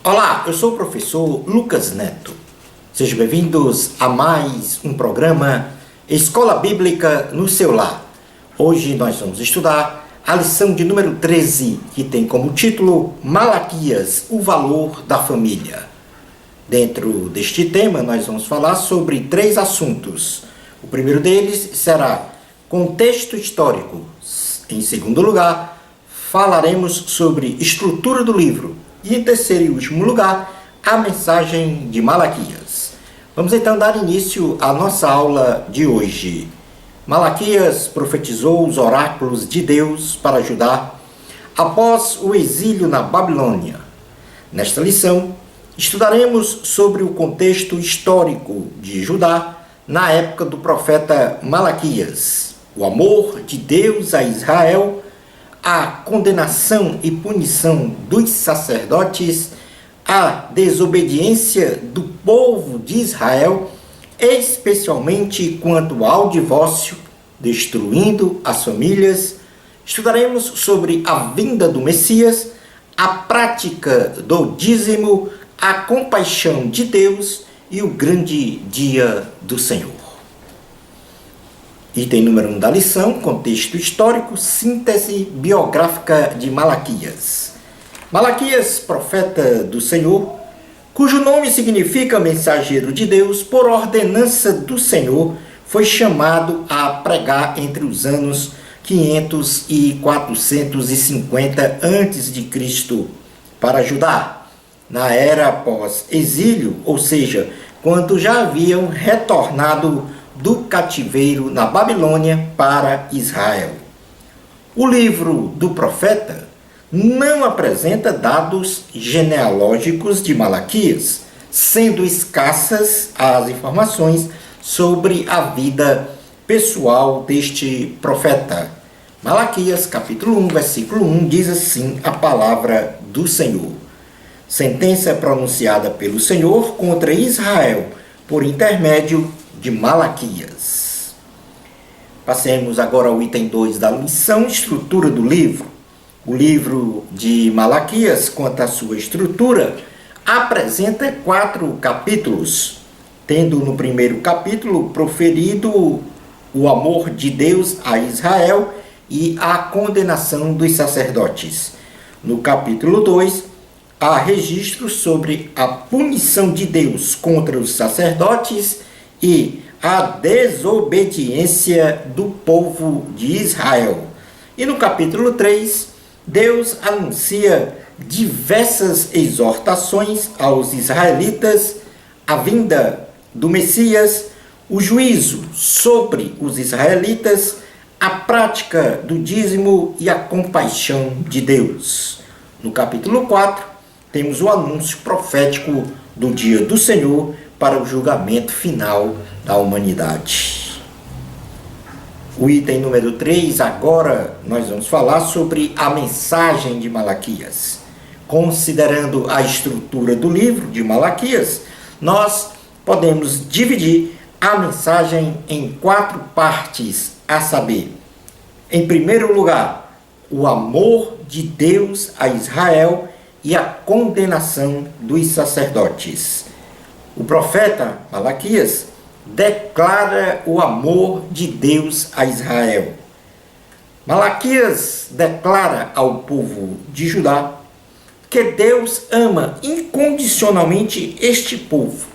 Olá, eu sou o professor Lucas Neto. Sejam bem-vindos a mais um programa Escola Bíblica no seu lar. Hoje nós vamos estudar a lição de número 13, que tem como título Malaquias, o valor da família. Dentro deste tema, nós vamos falar sobre 3 assuntos. O primeiro deles será contexto histórico. Em segundo lugar, falaremos sobre estrutura do livro. E em terceiro e último lugar, a mensagem de Malaquias. Vamos então dar início à nossa aula de hoje. Malaquias profetizou os oráculos de Deus para Judá após o exílio na Babilônia. Nesta lição, estudaremos sobre o contexto histórico de Judá na época do profeta Malaquias, o amor de Deus a Israel, a condenação e punição dos sacerdotes, a desobediência do povo de Israel, especialmente quanto ao divórcio, destruindo as famílias. Estudaremos sobre a vinda do Messias, a prática do dízimo, a compaixão de Deus e o grande dia do Senhor. Item número 1 da lição, contexto histórico, síntese biográfica de Malaquias. Malaquias, profeta do Senhor, cujo nome significa mensageiro de Deus, por ordenança do Senhor, foi chamado a pregar entre os anos 500 e 450 a.C. para Judá, na era pós-exílio, ou seja, quando já haviam retornado do cativeiro na Babilônia para Israel. O livro do profeta não apresenta dados genealógicos de Malaquias, sendo escassas as informações sobre a vida pessoal deste profeta. Malaquias, capítulo 1, versículo 1, diz assim a palavra do Senhor. Sentença pronunciada pelo Senhor contra Israel por intermédio de Malaquias. Passemos agora ao item 2 da lição, estrutura do livro. O livro de Malaquias, quanto à sua estrutura, apresenta 4 capítulos, tendo no primeiro capítulo proferido o amor de Deus a Israel e a condenação dos sacerdotes. No capítulo 2, há registros sobre a punição de Deus contra os sacerdotes e a desobediência do povo de Israel. E no capítulo 3, Deus anuncia diversas exortações aos israelitas, a vinda do Messias, o juízo sobre os israelitas, a prática do dízimo e a compaixão de Deus. No capítulo 4, temos o anúncio profético do dia do Senhor para o julgamento final da humanidade. O item número 3, agora nós vamos falar sobre a mensagem de Malaquias. Considerando a estrutura do livro de Malaquias, nós podemos dividir a mensagem em 4 partes, a saber, em primeiro lugar, o amor de Deus a Israel e a condenação dos sacerdotes. O profeta Malaquias declara o amor de Deus a Israel. Malaquias declara ao povo de Judá que Deus ama incondicionalmente este povo.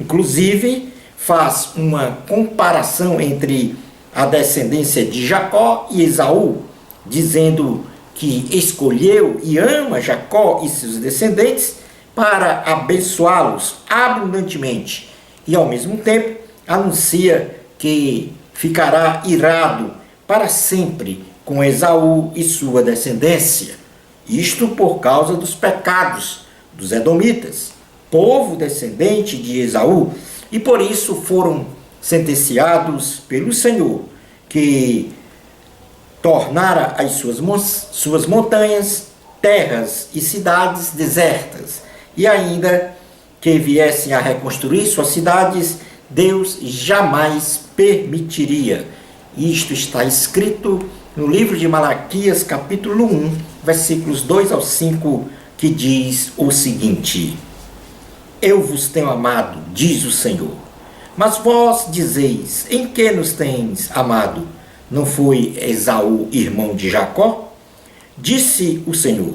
Inclusive, faz uma comparação entre a descendência de Jacó e Esaú, dizendo que escolheu e ama Jacó e seus descendentes para abençoá-los abundantemente e, ao mesmo tempo, anuncia que ficará irado para sempre com Esaú e sua descendência. Isto por causa dos pecados dos edomitas, povo descendente de Esaú, e por isso foram sentenciados pelo Senhor, que tornara as suas montanhas, terras e cidades desertas, e ainda que viessem a reconstruir suas cidades, Deus jamais permitiria. Isto está escrito no livro de Malaquias, capítulo 1, versículos 2 ao 5, que diz o seguinte: Eu vos tenho amado, diz o Senhor. Mas vós dizeis: Em que nos tens amado? Não foi Esaú irmão de Jacó? Disse o Senhor: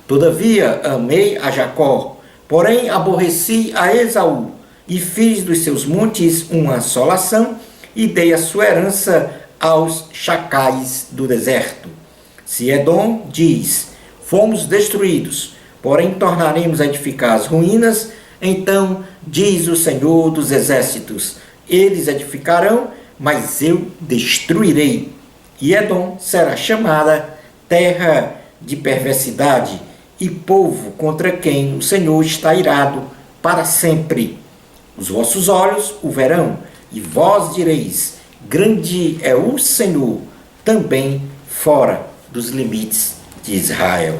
Todavia amei a Jacó, porém aborreci a Esaú, e fiz dos seus montes uma assolação, e dei a sua herança aos chacais do deserto. Se Edom diz: Fomos destruídos, porém tornaremos a edificar as ruínas, então diz o Senhor dos exércitos: Eles edificarão, mas eu destruirei. E Edom será chamada terra de perversidade e povo contra quem o Senhor está irado para sempre. Os vossos olhos o verão, e vós direis: Grande é o Senhor, também fora dos limites de Israel.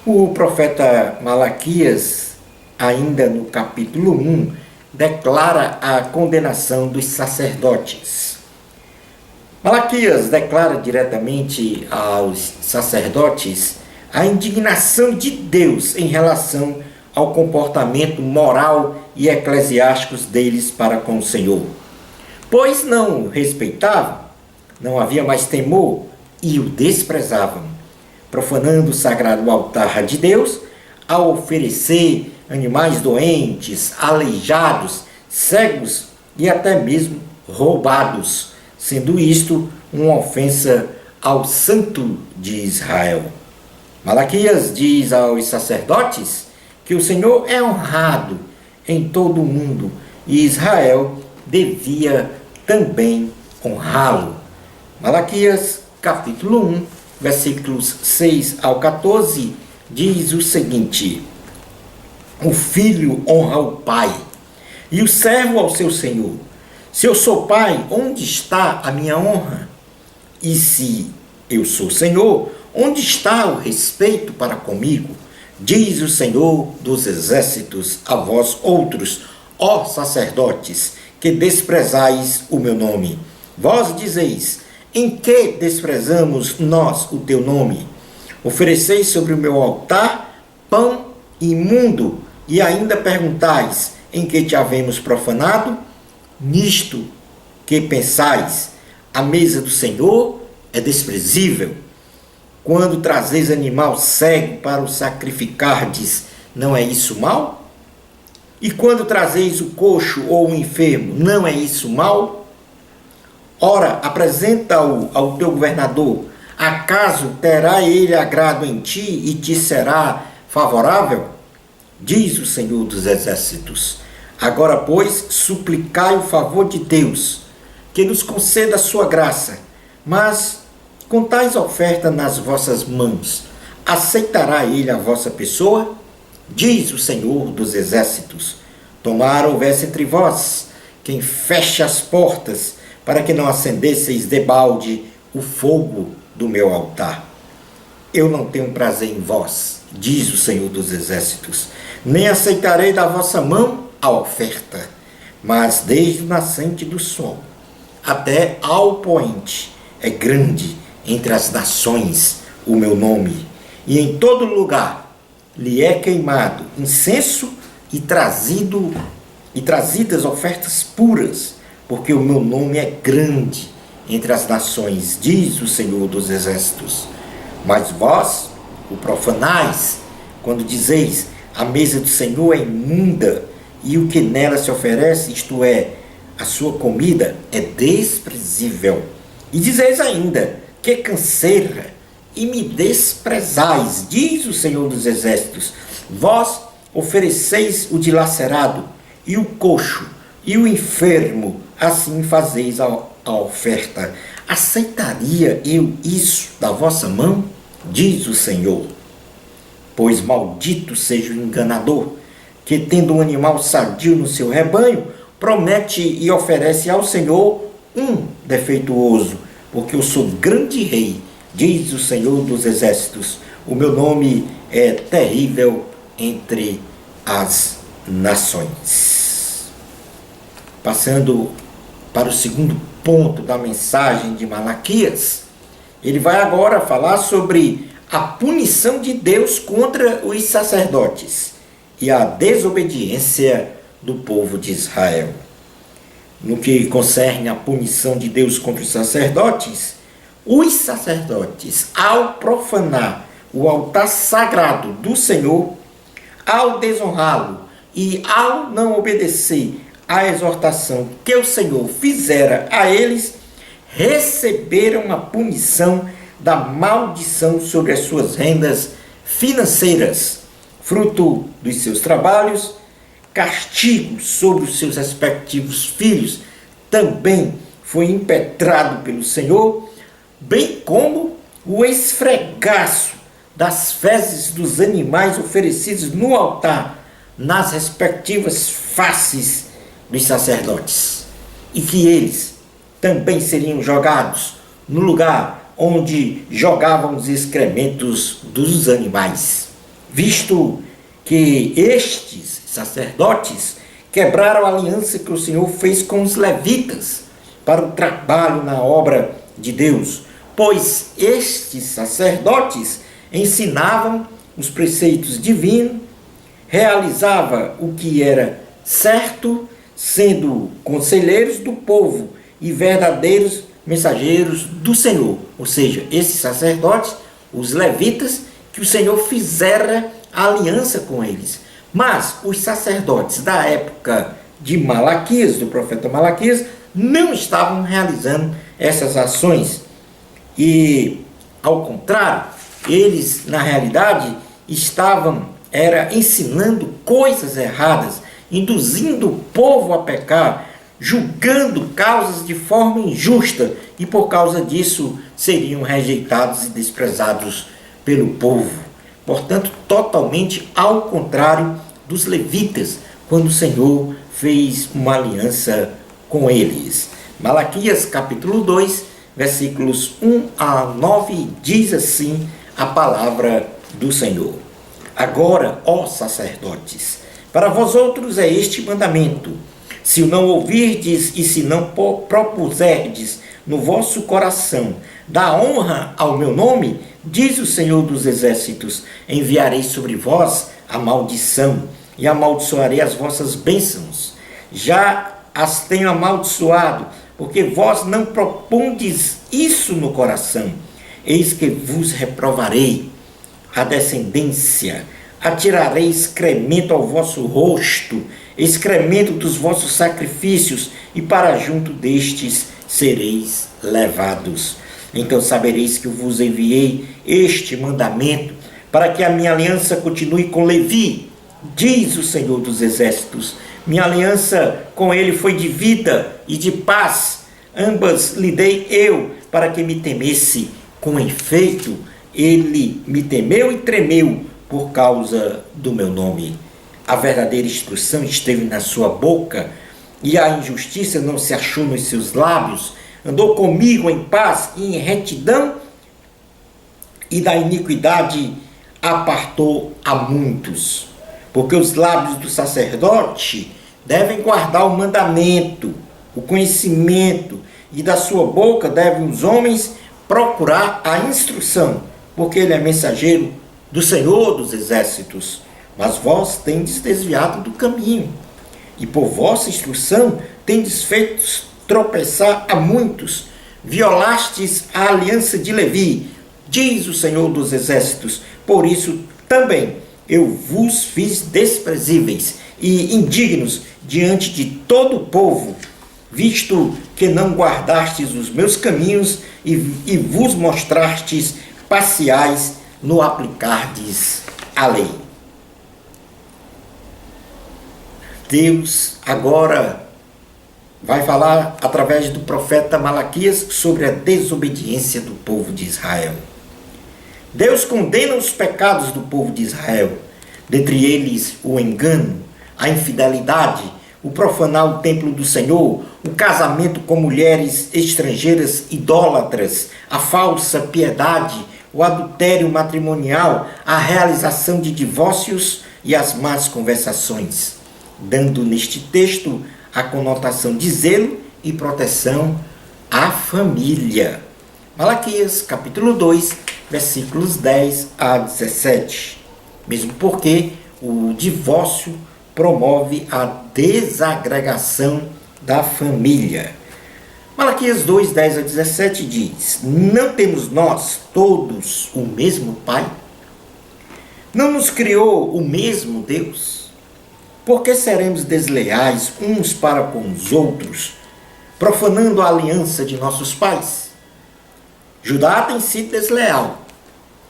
O profeta Malaquias, ainda no capítulo 1, declara a condenação dos sacerdotes. Malaquias declara diretamente aos sacerdotes a indignação de Deus em relação ao comportamento moral e eclesiástico deles para com o Senhor. Pois não o respeitavam, não havia mais temor e o desprezavam, profanando o sagrado altar de Deus ao oferecer animais doentes, aleijados, cegos e até mesmo roubados, sendo isto uma ofensa ao Santo de Israel. Malaquias diz aos sacerdotes que o Senhor é honrado em todo o mundo e Israel devia também honrá-lo. Malaquias, capítulo 1, versículos 6 ao 14, diz o seguinte: O filho honra o pai, e o servo ao seu senhor. Se eu sou pai, onde está a minha honra? E se eu sou senhor, onde está o respeito para comigo? Diz o Senhor dos exércitos a vós outros, ó sacerdotes, que desprezais o meu nome. Vós dizeis: Em que desprezamos nós o teu nome? Ofereceis sobre o meu altar pão imundo, e ainda perguntais: Em que te havemos profanado? Nisto que pensais: a mesa do Senhor é desprezível. Quando trazeis animal cego para o sacrificardes, não é isso mal? E quando trazeis o coxo ou o enfermo, não é isso mal? Ora, apresenta-o ao teu governador. Acaso terá ele agrado em ti e te será favorável? Diz o Senhor dos exércitos. Agora, pois, suplicai o favor de Deus, que nos conceda a sua graça. Mas, com tais ofertas nas vossas mãos, aceitará ele a vossa pessoa? Diz o Senhor dos exércitos. Tomara houvesse entre vós quem feche as portas, para que não acendesseis debalde o fogo do meu altar. Eu não tenho prazer em vós, diz o Senhor dos exércitos, nem aceitarei da vossa mão a oferta, mas desde o nascente do sol até ao poente é grande entre as nações o meu nome, e em todo lugar lhe é queimado incenso e trazidas ofertas puras, porque o meu nome é grande entre as nações, diz o Senhor dos exércitos. Mas vós o profanais, quando dizeis: a mesa do Senhor é imunda, e o que nela se oferece, isto é, a sua comida, é desprezível. E dizeis ainda: que canseira, e me desprezais, diz o Senhor dos exércitos. Vós ofereceis o dilacerado, e o coxo, e o enfermo, assim fazeis a oferta. Aceitaria eu isso da vossa mão? Diz o Senhor. Pois maldito seja o enganador, que tendo um animal sadio no seu rebanho, promete e oferece ao Senhor um defeituoso, porque eu sou grande rei, diz o Senhor dos exércitos. O meu nome é terrível entre as nações. Passando para o segundo ponto da mensagem de Malaquias, ele vai agora falar sobre a punição de Deus contra os sacerdotes e a desobediência do povo de Israel. No que concerne à punição de Deus contra os sacerdotes, ao profanar o altar sagrado do Senhor, ao desonrá-lo e ao não obedecer à exortação que o Senhor fizera a eles, receberam a punição da maldição sobre as suas rendas financeiras, fruto dos seus trabalhos, castigo sobre os seus respectivos filhos, também foi impetrado pelo Senhor, bem como o esfregaço das fezes dos animais oferecidos no altar, nas respectivas faces dos sacerdotes, e que eles também seriam jogados no lugar onde jogavam os excrementos dos animais, visto que estes sacerdotes quebraram a aliança que o Senhor fez com os levitas para o trabalho na obra de Deus, pois estes sacerdotes ensinavam os preceitos divinos, realizavam o que era certo, sendo conselheiros do povo e verdadeiros mensageiros do Senhor. Ou seja, esses sacerdotes, os levitas, que o Senhor fizera aliança com eles. Mas os sacerdotes da época de Malaquias, do profeta Malaquias, não estavam realizando essas ações. E, ao contrário, eles, na realidade, estavam ensinando coisas erradas, induzindo o povo a pecar, julgando causas de forma injusta, e por causa disso seriam rejeitados e desprezados pelo povo. Portanto, totalmente ao contrário dos levitas, quando o Senhor fez uma aliança com eles. Malaquias capítulo 2, versículos 1 a 9, diz assim a palavra do Senhor. Agora, ó sacerdotes, para vós outros é este mandamento: se o não ouvirdes e se não propuserdes no vosso coração dar honra ao meu nome, diz o Senhor dos Exércitos, enviarei sobre vós a maldição e amaldiçoarei as vossas bênçãos. Já as tenho amaldiçoado, porque vós não propondes isso no coração. Eis que vos reprovarei a descendência, atirarei excremento ao vosso rosto, excremento dos vossos sacrifícios, e para junto destes sereis levados. Então sabereis que eu vos enviei este mandamento, para que a minha aliança continue com Levi, diz o Senhor dos Exércitos. Minha aliança com ele foi de vida e de paz, ambas lhe dei eu, para que me temesse. Com efeito, ele me temeu e tremeu por causa do meu nome. A verdadeira instrução esteve na sua boca, e a injustiça não se achou nos seus lábios. Andou comigo em paz e em retidão, e da iniquidade apartou a muitos. Porque os lábios do sacerdote devem guardar o mandamento, o conhecimento, e da sua boca devem os homens procurar a instrução, porque ele é mensageiro do Senhor dos Exércitos. Mas vós tendes desviado do caminho, e por vossa instrução tendes feito tropeçar a muitos. Violastes a aliança de Levi, diz o Senhor dos Exércitos. Por isso também eu vos fiz desprezíveis e indignos diante de todo o povo, visto que não guardastes os meus caminhos e vos mostrastes parciais no aplicardes a lei. Deus agora vai falar através do profeta Malaquias sobre a desobediência do povo de Israel. Deus condena os pecados do povo de Israel, dentre eles o engano, a infidelidade, o profanar o templo do Senhor, o casamento com mulheres estrangeiras idólatras, a falsa piedade, o adultério matrimonial, a realização de divórcios e as más conversações, dando neste texto a conotação de zelo e proteção à família. Malaquias, capítulo 2, versículos 10 a 17. Mesmo porque o divórcio promove a desagregação da família. Malaquias 2, 10 a 17 diz: Não temos nós todos o mesmo Pai? Não nos criou o mesmo Deus? Por que seremos desleais uns para com os outros, profanando a aliança de nossos pais? Judá tem sido desleal,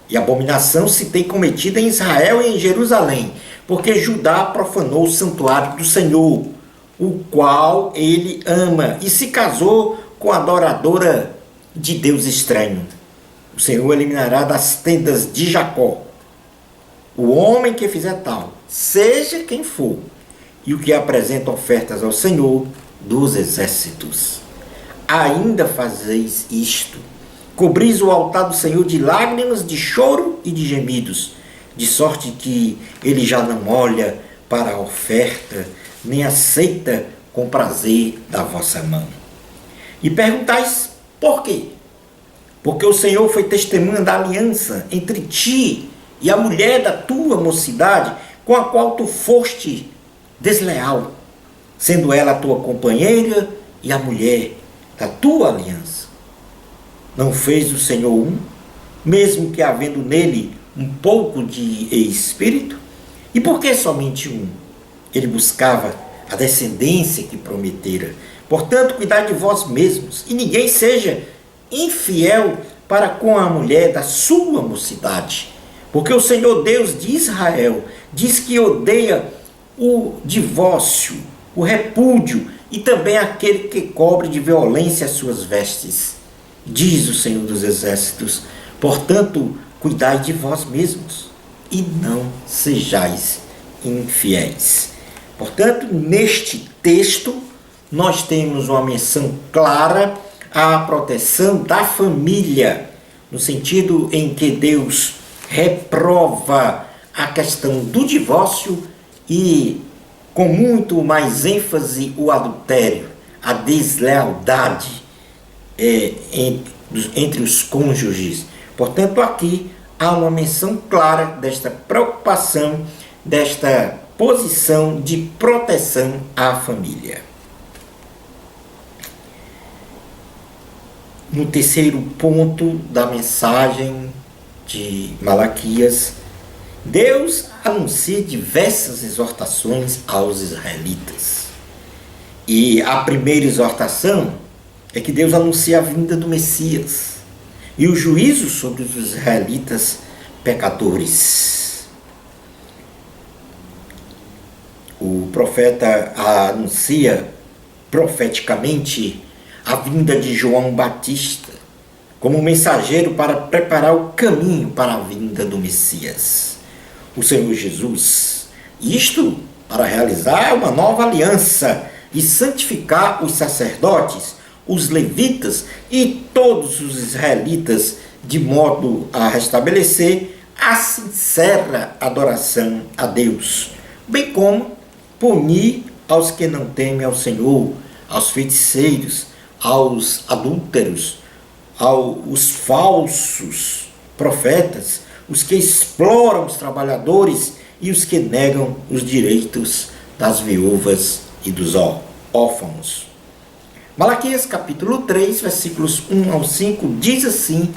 e abominação se tem cometido em Israel e em Jerusalém, porque Judá profanou o santuário do Senhor, o qual ele ama, e se casou com a adoradora de Deus estranho. O Senhor eliminará das tendas de Jacó o homem que fizer tal, seja quem for, e o que apresenta ofertas ao Senhor dos exércitos. Ainda fazeis isto: cobris o altar do Senhor de lágrimas, de choro e de gemidos, de sorte que ele já não olha para a oferta, nem aceita com prazer da vossa mão. E perguntais: por quê? Porque o Senhor foi testemunha da aliança entre ti e a mulher da tua mocidade, com a qual tu foste desleal, sendo ela a tua companheira e a mulher da tua aliança. Não fez o Senhor um, mesmo que havendo nele um pouco de espírito? E por que somente um? Ele buscava a descendência que prometera. Portanto, cuidai de vós mesmos, e ninguém seja infiel para com a mulher da sua mocidade. Porque o Senhor Deus de Israel diz que odeia o divórcio, o repúdio e também aquele que cobre de violência as suas vestes. Diz o Senhor dos Exércitos: portanto, cuidai de vós mesmos e não sejais infiéis. Portanto, neste texto, nós temos uma menção clara à proteção da família, no sentido em que Deus reprova a questão do divórcio e, com muito mais ênfase, o adultério, a deslealdade entre os cônjuges. Portanto, aqui há uma menção clara desta preocupação, desta posição de proteção à família. No terceiro ponto da mensagem de Malaquias, Deus anuncia diversas exortações aos israelitas. E a primeira exortação é que Deus anuncia a vinda do Messias e o juízo sobre os israelitas pecadores. O profeta anuncia profeticamente a vinda de João Batista como mensageiro para preparar o caminho para a vinda do Messias, o Senhor Jesus. Isto para realizar uma nova aliança e santificar os sacerdotes, os levitas e todos os israelitas, de modo a restabelecer a sincera adoração a Deus, bem como punir aos que não temem ao Senhor, aos feiticeiros, aos adúlteros, aos falsos profetas, os que exploram os trabalhadores e os que negam os direitos das viúvas e dos órfãos. Malaquias capítulo 3, versículos 1 ao 5, diz assim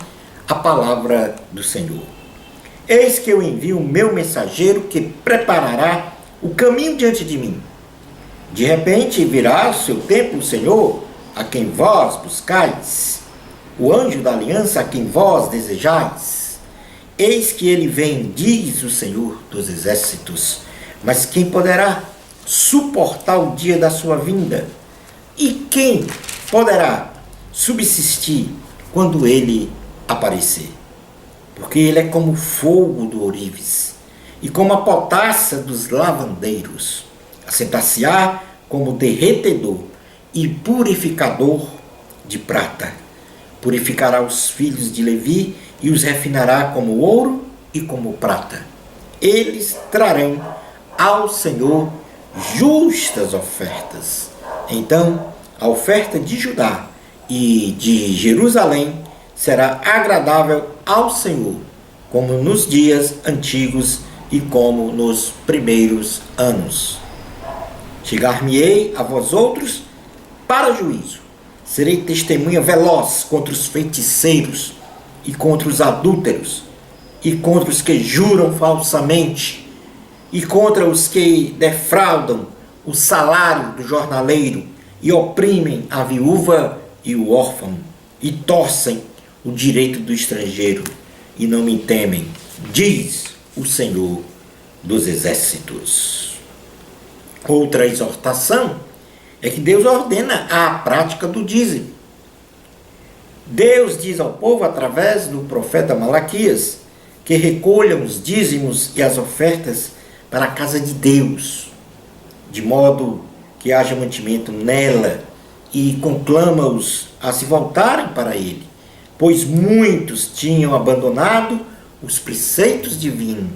a palavra do Senhor: Eis que eu envio o meu mensageiro que preparará o caminho diante de mim. De repente virá ao seu tempo o Senhor, a quem vós buscais, o anjo da aliança a quem vós desejais. Eis que ele vem, diz o Senhor dos Exércitos, mas quem poderá suportar o dia da sua vinda? E quem poderá subsistir quando ele aparecer? Porque ele é como o fogo do ourives e como a potassa dos lavandeiros, a sentar-se-á como derretedor e purificador de prata. Purificará os filhos de Levi e os refinará como ouro e como prata. Eles trarão ao Senhor justas ofertas. Então, a oferta de Judá e de Jerusalém será agradável ao Senhor, como nos dias antigos e como nos primeiros anos. Chegar-me-ei a vós outros para juízo. Serei testemunha veloz contra os feiticeiros e contra os adúlteros e contra os que juram falsamente e contra os que defraudam o salário do jornaleiro e oprimem a viúva e o órfão e torcem o direito do estrangeiro e não me temem, diz o Senhor dos Exércitos. Outra exortação é que Deus ordena a prática do dízimo. Deus diz ao povo através do profeta Malaquias que recolham os dízimos e as ofertas para a casa de Deus, de modo que haja mantimento nela, e conclama-os a se voltarem para ele, pois muitos tinham abandonado os preceitos divinos,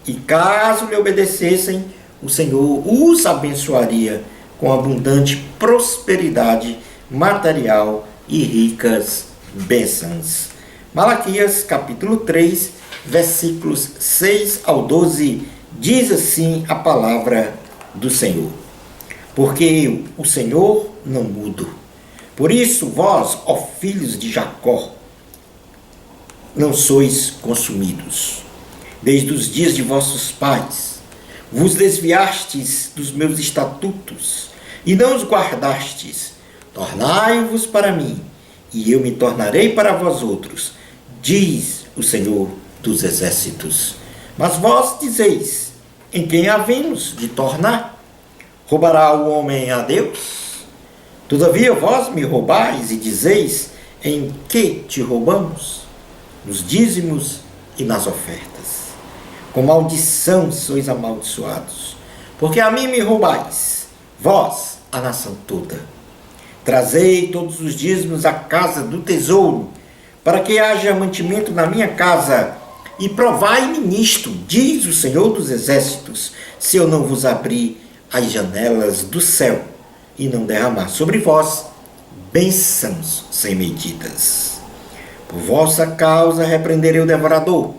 e caso lhe obedecessem, o Senhor os abençoaria com abundante prosperidade material e ricas bênçãos. Malaquias capítulo 3, versículos 6 ao 12, diz assim a palavra do Senhor: porque eu, o Senhor, não mudo. Por isso vós, ó filhos de Jacó, não sois consumidos. Desde os dias de vossos pais, vos desviastes dos meus estatutos, e não os guardastes. Tornai-vos para mim, e eu me tornarei para vós outros, diz o Senhor dos Exércitos. Mas vós dizeis, em quem havemos de tornar? Roubará o homem a Deus? Todavia vós me roubais e dizeis, em que te roubamos? Nos dízimos e nas ofertas. Com maldição sois amaldiçoados, porque a mim me roubais, vós, a nação toda. Trazei todos os dízimos à casa do tesouro, para que haja mantimento na minha casa, e provai-me nisto, diz o Senhor dos Exércitos, se eu não vos abrir as janelas do céu, e não derramar sobre vós bênçãos sem medidas. Por vossa causa repreenderei o devorador,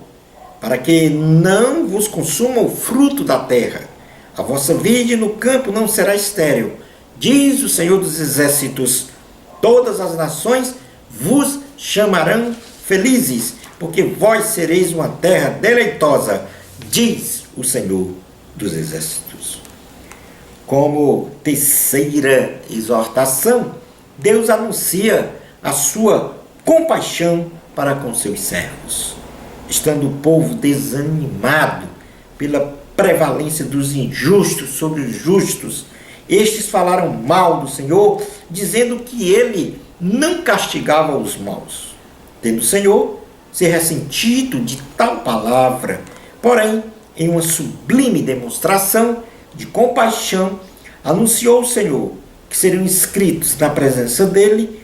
para que não vos consuma o fruto da terra. A vossa vide no campo não será estéril, diz o Senhor dos Exércitos. Todas as nações vos chamarão felizes, porque vós sereis uma terra deleitosa, diz o Senhor dos Exércitos. Como terceira exortação, Deus anuncia a sua compaixão para com seus servos. Estando o povo desanimado pela prevalência dos injustos sobre os justos, estes falaram mal do Senhor, dizendo que ele não castigava os maus. Tendo o Senhor se ressentido de tal palavra, porém, em uma sublime demonstração de compaixão, anunciou o Senhor que seriam escritos na presença dele,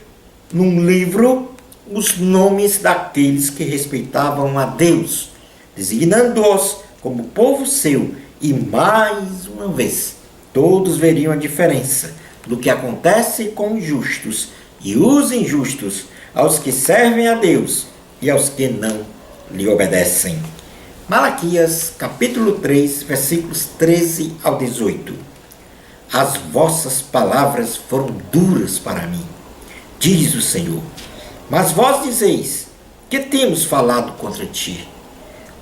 num livro, os nomes daqueles que respeitavam a Deus, designando-os como povo seu, e mais uma vez, todos veriam a diferença do que acontece com os justos e os injustos, aos que servem a Deus e aos que não lhe obedecem. Malaquias, capítulo 3, versículos 13 ao 18. As vossas palavras foram duras para mim, diz o Senhor. Mas vós dizeis, que temos falado contra ti?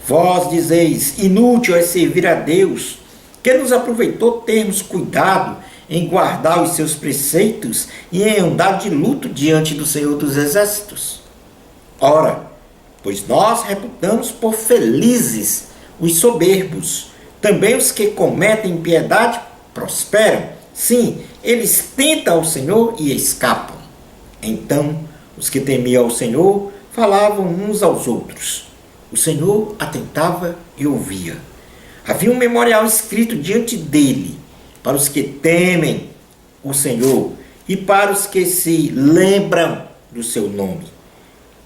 Vós dizeis, inútil é servir a Deus, que nos aproveitou termos cuidado em guardar os seus preceitos e em andar de luto diante do Senhor dos Exércitos. Ora, pois nós reputamos por felizes os soberbos, também os que cometem impiedade prosperam. Sim, eles tentam ao Senhor e escapam. Então, os que temiam ao Senhor falavam uns aos outros. O Senhor atentava e ouvia. Havia um memorial escrito diante dele, para os que temem o Senhor e para os que se lembram do seu nome.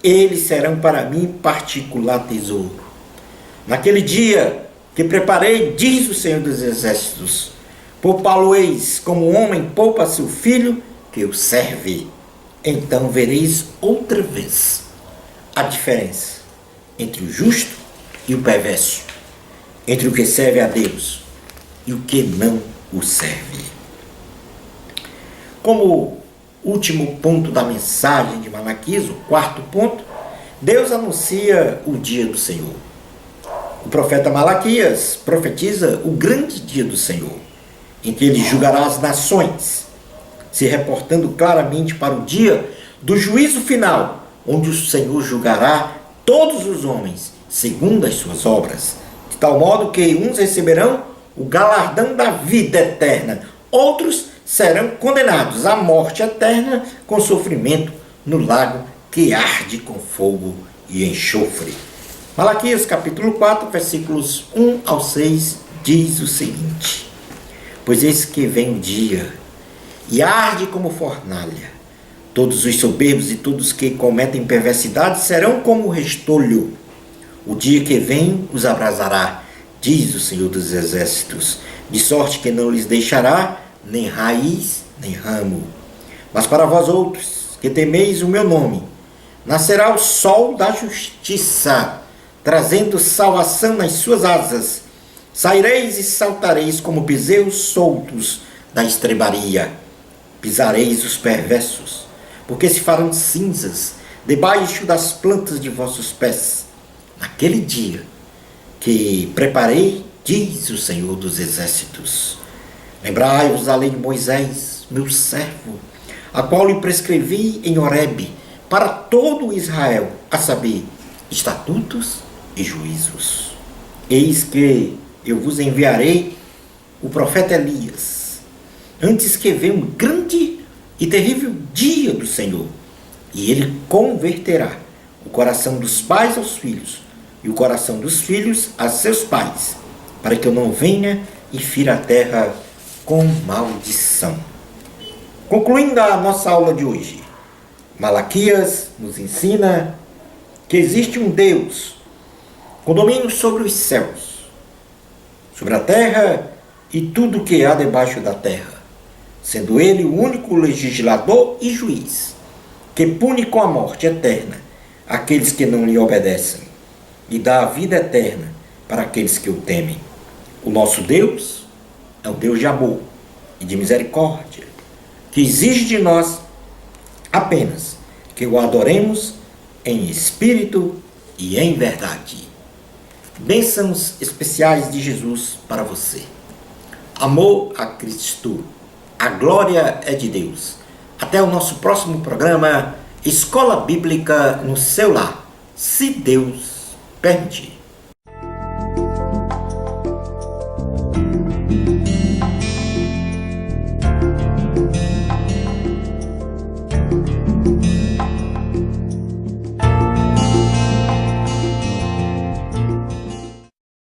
Eles serão para mim particular tesouro. Naquele dia que preparei, diz o Senhor dos Exércitos, poupá-lo-eis como um homem poupa seu filho que o serve. Então vereis outra vez a diferença entre o justo e o perverso, entre o que serve a Deus e o que não o serve. Como último ponto da mensagem de Malaquias, o quarto ponto, Deus anuncia o dia do Senhor. O profeta Malaquias profetiza o grande dia do Senhor, em que ele julgará as nações, se reportando claramente para o dia do juízo final, onde o Senhor julgará todos os homens segundo as suas obras, de tal modo que uns receberão o galardão da vida eterna, outros serão condenados à morte eterna com sofrimento no lago que arde com fogo e enxofre. Malaquias capítulo 4, versículos 1 ao 6, diz o seguinte: Pois eis que vem o dia, e arde como fornalha. Todos os soberbos e todos que cometem perversidade serão como restolho. O dia que vem os abrasará, diz o Senhor dos Exércitos, de sorte que não lhes deixará nem raiz, nem ramo. Mas para vós outros, que temeis o meu nome, nascerá o sol da justiça, trazendo salvação nas suas asas. Saireis e saltareis como bezerros soltos da estrebaria. Pisareis os perversos, porque se farão cinzas debaixo das plantas de vossos pés. Naquele dia que preparei, diz o Senhor dos Exércitos. Lembrai-vos da lei de Moisés, meu servo, a qual lhe prescrevi em Horebe, para todo Israel, a saber, estatutos e juízos. Eis que eu vos enviarei o profeta Elias, antes que venha um grande e terrível dia do Senhor, e ele converterá o coração dos pais aos filhos, e o coração dos filhos a seus pais, para que eu não venha e fira a terra com maldição. Concluindo a nossa aula de hoje, Malaquias nos ensina que existe um Deus com domínio sobre os céus, sobre a terra e tudo o que há debaixo da terra, sendo ele o único legislador e juiz, que pune com a morte eterna aqueles que não lhe obedecem e dá a vida eterna para aqueles que o temem. O nosso Deus é um Deus de amor e de misericórdia, que exige de nós apenas que o adoremos em espírito e em verdade. Bênçãos especiais de Jesus para você. Amor a Cristo. A glória é de Deus. Até o nosso próximo programa, Escola Bíblica no seu lar, se Deus permitir.